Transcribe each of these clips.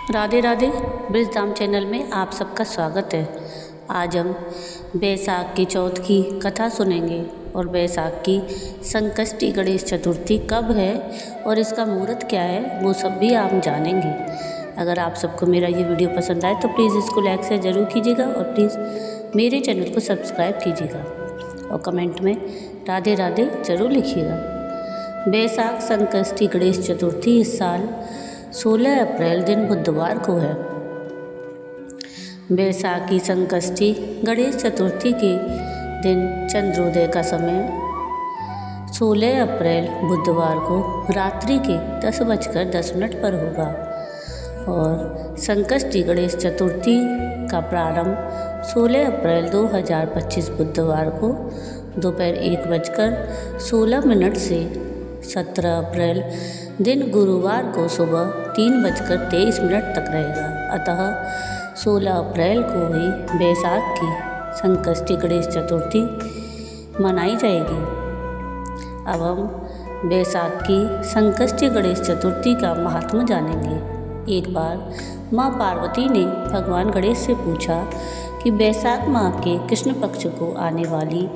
Radhe Radhe. ब्रिजधाम channel में आप सबका स्वागत है। आज हम बैसाख की चौथ की कथा सुनेंगे और बैसाख की संकष्टी गणेश चतुर्थी कब है और इसका मुहूर्त क्या है वो सब भी आप जानेंगे। अगर आप सबको मेरा ये वीडियो पसंद आए तो प्लीज़ इसको लाइक से ज़रूर कीजिएगा और प्लीज़ मेरे चैनल को सब्सक्राइब कीजिएगा और कमेंट में राधे राधे ज़रूर लिखिएगा। बैसाख संकष्टी गणेश चतुर्थी इस साल 16 अप्रैल दिन बुधवार को है। बैसाखी संकष्टी गणेश चतुर्थी के दिन चंद्रोदय का समय 16 अप्रैल बुधवार को रात्रि के 10:10 पर होगा और संकष्टी गणेश चतुर्थी का प्रारंभ 16 अप्रैल 2025 बुधवार को दोपहर 1:16 से 17 अप्रैल दिन गुरुवार को सुबह 3:23 तक रहेगा। अतः 16 अप्रैल को ही बैसाख की संकष्टी गणेश चतुर्थी मनाई जाएगी। अब हम बैसाख की संकष्टी गणेश चतुर्थी का महात्म्य जानेंगे। एक बार माँ पार्वती ने भगवान गणेश से पूछा कि बैसाख माह के कृष्ण पक्ष को आने वाली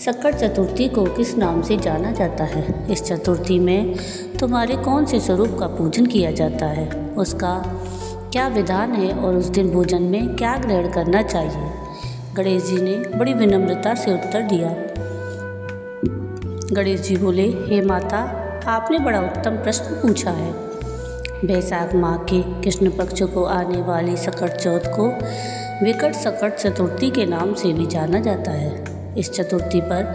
संकट चतुर्थी को किस नाम से जाना जाता है। इस चतुर्थी में तुम्हारे कौन से स्वरूप का पूजन किया जाता है, उसका क्या विधान है और उस दिन भोजन में क्या ग्रहण करना चाहिए। गणेश जी ने बड़ी विनम्रता से उत्तर दिया। गणेश जी बोले, हे माता, आपने बड़ा उत्तम प्रश्न पूछा है। बैसाख माह के कृष्ण पक्ष को आने वाली संकट चौथ को विकट संकट चतुर्थी के नाम से भी जाना जाता है। इस चतुर्थी पर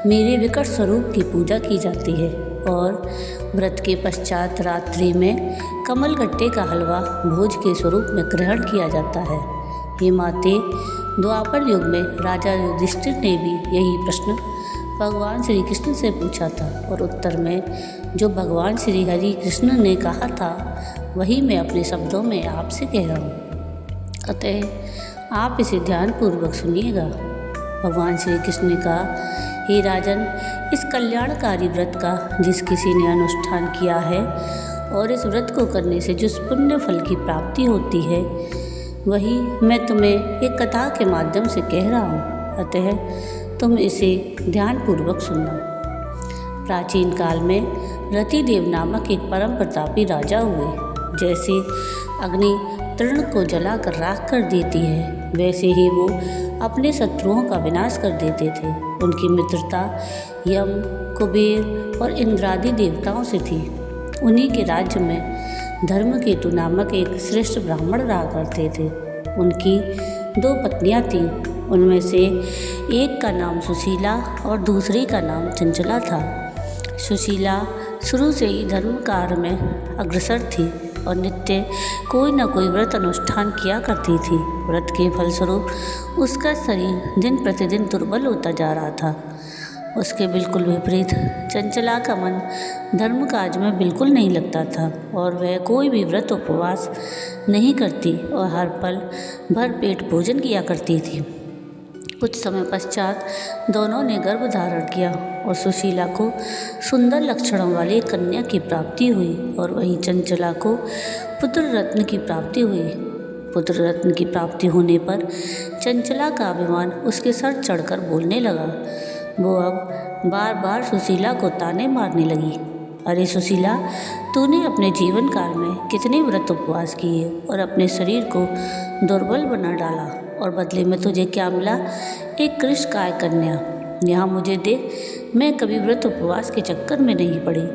मेरे विकट स्वरूप की पूजा की जाती है और व्रत के पश्चात रात्रि में कमलगट्टे का हलवा भोज के स्वरूप में ग्रहण किया जाता है। ये माते, द्वापर युग में राजा युधिष्ठिर ने भी यही प्रश्न भगवान श्री कृष्ण से पूछा था और उत्तर में जो भगवान श्री हरि कृष्ण ने कहा था वही मैं अपने शब्दों में आपसे कह रहा हूँ। अतः आप इसे ध्यानपूर्वक सुनिएगा। भगवान श्री कृष्ण ने कहा, हे राजन, इस कल्याणकारी व्रत का जिस किसी ने अनुष्ठान किया है और इस व्रत को करने से जिस पुण्य फल की प्राप्ति होती है वही मैं तुम्हें एक कथा के माध्यम से कह रहा हूँ। अतः तुम इसे ध्यानपूर्वक सुनना। प्राचीन काल में रतिदेव नामक एक परम प्रतापी राजा हुए। जैसे अग्नि तृण को जलाकर राख कर देती है वैसे ही वो अपने शत्रुओं का विनाश कर देते थे। उनकी मित्रता यम, कुबेर और इंद्रादि देवताओं से थी। उन्हीं के राज्य में धर्मकेतु नामक एक श्रेष्ठ ब्राह्मण रहा करते थे। उनकी 2 पत्नियां थीं। उनमें से एक का नाम सुशीला और दूसरी का नाम चंचला था। सुशीला शुरू से ही धर्म कार्य में अग्रसर थी और नित्य कोई न कोई व्रत अनुष्ठान किया करती थी। व्रत के फलस्वरूप उसका शरीर दिन प्रतिदिन दुर्बल होता जा रहा था। उसके बिल्कुल विपरीत चंचला का मन धर्म काज में बिल्कुल नहीं लगता था और वह कोई भी व्रत उपवास नहीं करती और हर पल भर पेट भोजन किया करती थी। कुछ समय पश्चात दोनों ने गर्भ धारण किया और सुशीला को सुंदर लक्षणों वाली कन्या की प्राप्ति हुई और वहीं चंचला को पुत्र रत्न की प्राप्ति हुई। पुत्र रत्न की प्राप्ति होने पर चंचला का अभिमान उसके सर चढ़कर बोलने लगा। वो अब बार बार सुशीला को ताने मारने लगी। अरे सुशीला, तूने अपने जीवन काल में कितने व्रत उपवास किए और अपने शरीर को दुर्बल बना डाला और बदले में तुझे क्या मिला? एक कृशकाय कन्या। यहाँ मुझे देख, मैं कभी व्रत उपवास के चक्कर में नहीं पड़ी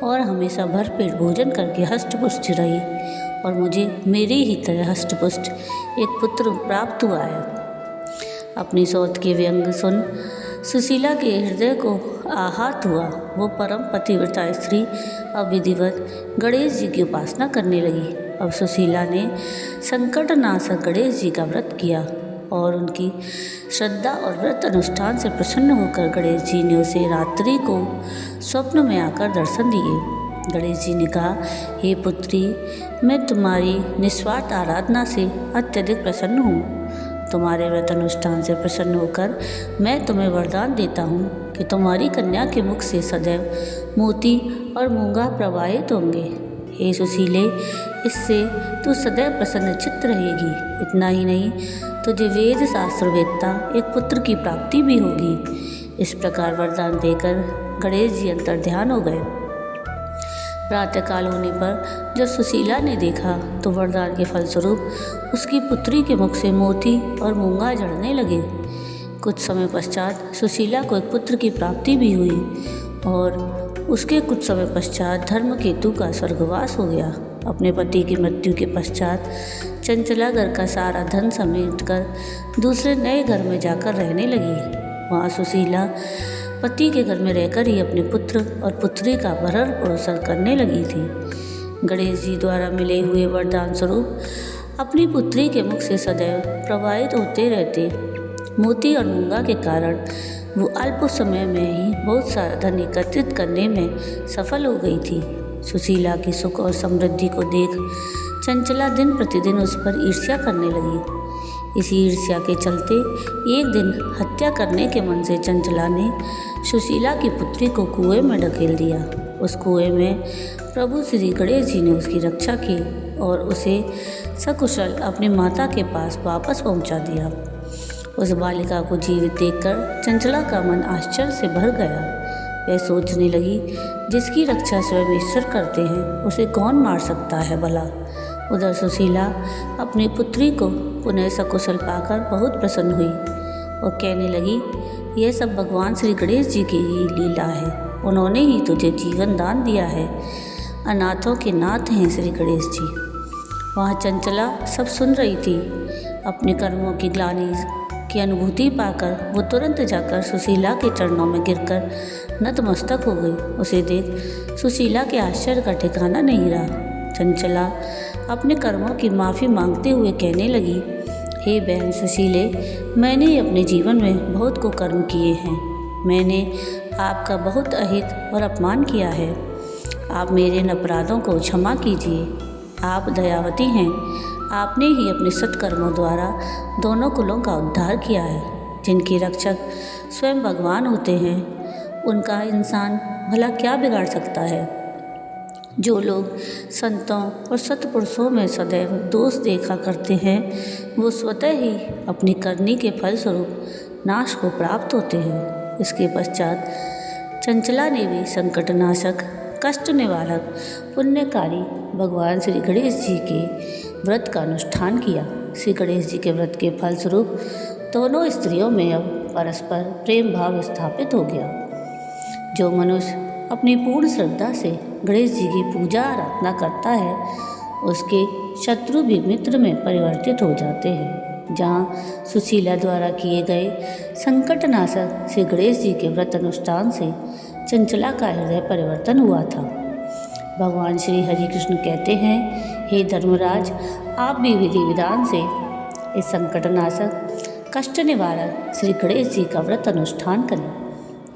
और हमेशा भरपेट भोजन करके हष्टपुष्ट रही और मुझे मेरे ही तरह हष्टपुष्ट एक पुत्र प्राप्त हुआ है। अपनी सौत के व्यंग सुन सुशीला के हृदय को आघात हुआ। वो परम पतिव्रता स्त्री अब विधिवत गणेश जी की उपासना करने लगी। अब सुशीला ने संकटनाशक गणेश जी का व्रत किया और उनकी श्रद्धा और व्रत अनुष्ठान से प्रसन्न होकर गणेश जी ने उसे रात्रि को स्वप्न में आकर दर्शन दिए। गणेश जी ने कहा, हे पुत्री, मैं तुम्हारी निस्वार्थ आराधना से अत्यधिक प्रसन्न हूँ। तुम्हारे व्रत अनुष्ठान से प्रसन्न होकर मैं तुम्हें वरदान देता हूँ कि तुम्हारी कन्या के मुख से सदैव मोती और मूंगा प्रवाहित होंगे। हे सुशीले, इससे तू सदैव प्रसन्नचित्त रहेगी। इतना ही नहीं, तुझे वेद शास्त्रवेत्ता एक पुत्र की प्राप्ति भी होगी। इस प्रकार वरदान देकर गणेश जी अंतर्ध्यान हो गए। प्रातःकाल होने पर जब सुशीला ने देखा तो वरदान के फलस्वरूप उसकी पुत्री के मुख से मोती और मूंगा झड़ने लगे। कुछ समय पश्चात सुशीला को एक पुत्र की प्राप्ति भी हुई और उसके कुछ समय पश्चात धर्मकेतु का स्वर्गवास हो गया। अपने पति की मृत्यु के पश्चात चंचला घर का सारा धन समेटकर दूसरे नए घर में जाकर रहने लगी। वहाँ सुशीला पति के घर में रहकर ही अपने पुत्र और पुत्री का भरण पोषण करने लगी थी। गणेश जी द्वारा मिले हुए वरदान स्वरूप अपनी पुत्री के मुख से सदैव प्रवाहित होते रहते मोती और मूंगा के कारण वो अल्प समय में ही बहुत सारा धन एकत्रित करने में सफल हो गई थी। सुशीला की सुख और समृद्धि को देख चंचला दिन प्रतिदिन उस पर ईर्ष्या करने लगी। इसी ईर्ष्या के चलते एक दिन हत्या करने के मन से चंचला ने सुशीला की पुत्री को कुएं में ढकेल दिया। उस कुएं में प्रभु श्री गणेश जी ने उसकी रक्षा की और उसे सकुशल अपनी माता के पास वापस पहुंचा दिया। उस बालिका को जीवित देखकर चंचला का मन आश्चर्य से भर गया। वह सोचने लगी, जिसकी रक्षा स्वयं ईश्वर करते हैं उसे कौन मार सकता है भला। उधर सुशीला अपनी पुत्री को पुनः सकुशल पाकर बहुत प्रसन्न हुई और कहने लगी, यह सब भगवान श्री गणेश जी की ही लीला है। उन्होंने ही तुझे जीवन दान दिया है। अनाथों के नाथ हैं श्री गणेश जी। वहाँ चंचला सब सुन रही थी। अपने कर्मों की ग्लानि की अनुभूति पाकर वो तुरंत जाकर सुशीला के चरणों में गिरकर नतमस्तक हो गई। उसे देख सुशीला के आश्चर्य का ठिकाना नहीं रहा। चंचला अपने कर्मों की माफ़ी मांगते हुए कहने लगी, हे बहन सुशीले, मैंने अपने जीवन में बहुत कुकर्म किए हैं। मैंने आपका बहुत अहित और अपमान किया है। आप मेरे इन अपराधों को क्षमा कीजिए। आप दयावती हैं। आपने ही अपने सत्कर्मों द्वारा दोनों कुलों का उद्धार किया है। जिनके रक्षक स्वयं भगवान होते हैं उनका इंसान भला क्या बिगाड़ सकता है। जो लोग संतों और सत्पुरुषों में सदैव दोष देखा करते हैं वो स्वतः ही अपनी करनी के फलस्वरूप नाश को प्राप्त होते हैं। इसके पश्चात चंचला ने भी संकटनाशक, कष्ट निवारक, पुण्यकारी भगवान श्री गणेश जी के व्रत का अनुष्ठान किया। श्री गणेश जी के व्रत के फलस्वरूप दोनों स्त्रियों में अब परस्पर प्रेम भाव स्थापित हो गया। जो मनुष्य अपनी पूर्ण श्रद्धा से गणेश जी की पूजा आराधना करता है उसके शत्रु भी मित्र में परिवर्तित हो जाते हैं। जहाँ सुशीला द्वारा किए गए संकटनाशक श्री गणेश जी के व्रत अनुष्ठान से चंचला का हृदय परिवर्तन हुआ था। भगवान श्री हरि कृष्ण कहते हैं, हे धर्मराज, आप भी विधि विधान से इस संकटनाशक, कष्ट निवारक श्री गणेश जी का व्रत अनुष्ठान करें।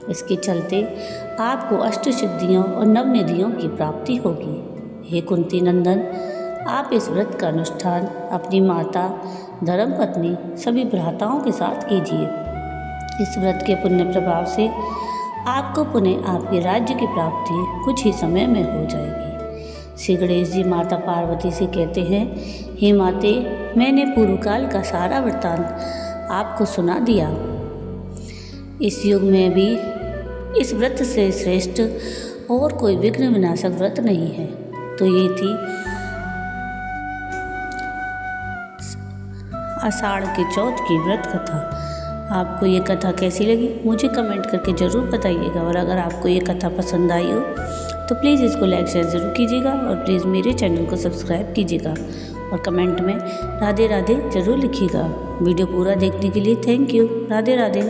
इसके चलते आपको अष्ट सिद्धियों और नवनिधियों की प्राप्ति होगी। हे कुंती नंदन, आप इस व्रत का अनुष्ठान अपनी माता, धर्मपत्नी, सभी भ्राताओं के साथ कीजिए। इस व्रत के पुण्य प्रभाव से आपको पुनः आपके राज्य की प्राप्ति कुछ ही समय में हो जाएगी। श्री गणेश जी माता पार्वती से कहते हैं, हे माते, मैंने पूर्व काल का सारा वृत्तांत आपको सुना दिया। इस युग में भी इस व्रत से श्रेष्ठ और कोई विघ्न विनाशक व्रत नहीं है। तो ये थी आषाढ़ के चौथ की व्रत कथा। आपको ये कथा कैसी लगी मुझे कमेंट करके ज़रूर बताइएगा। और अगर आपको ये कथा पसंद आई हो तो प्लीज़ इसको लाइक शेयर ज़रूर कीजिएगा और प्लीज़ मेरे चैनल को सब्सक्राइब कीजिएगा और कमेंट में राधे राधे ज़रूर लिखिएगा। वीडियो पूरा देखने के लिए थैंक यू। राधे राधे।